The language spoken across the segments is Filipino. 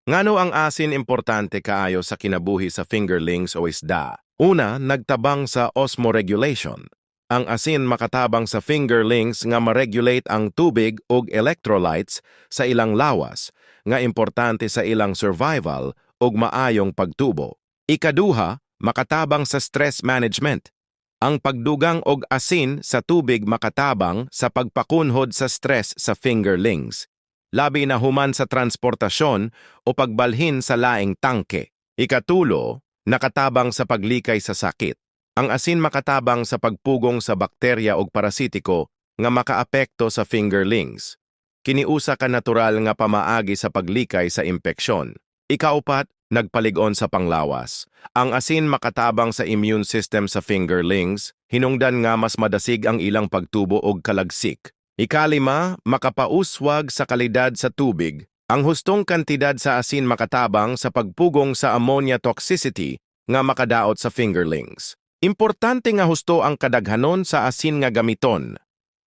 Ngano ang asin importante kaayo sa kinabuhi sa fingerlings o isda? Una, nagtabang sa osmoregulation. Ang asin makatabang sa fingerlings nga ma-regulate ang tubig ug electrolytes sa ilang lawas, nga importante sa ilang survival ug maayong pagtubo. Ikaduha, makatabang sa stress management. Ang pagdugang og asin sa tubig makatabang sa pagpakunhod sa stress sa fingerlings, labi na human sa transportasyon o pagbalhin sa laing tangke. Ikatulo, nakatabang sa paglikay sa sakit. Ang asin makatabang sa pagpugong sa bakterya o parasitiko nga makaapekto sa fingerlings. Kiniusa ka natural nga pamaagi sa paglikay sa impeksyon. Ikaupat, nagpaligon sa panglawas. Ang asin makatabang sa immune system sa fingerlings, hinungdan nga mas madasig ang ilang pagtubo og kalagsik. Ikalima, makapauswag sa kalidad sa tubig. Ang hustong kantidad sa asin makatabang sa pagpugong sa ammonia toxicity nga makadaot sa fingerlings. Importante nga husto ang kadaghanon sa asin nga gamiton.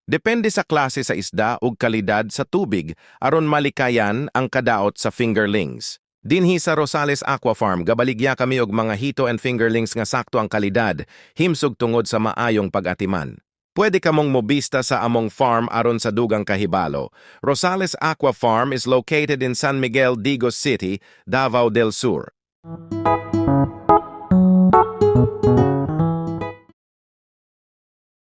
Depende sa klase sa isda ug kalidad sa tubig aron malikayan ang kadaot sa fingerlings. Dinhi sa Rosales Aqua Farm, gabaligya kami og mga hito and fingerlings nga sakto ang kalidad, himsog tungod sa maayong pag-atiman. Pwede ka mong mobista sa among farm aron sa dugang kahibalo. Rosales Aqua Farm is located in San Miguel, Digos City, Davao del Sur.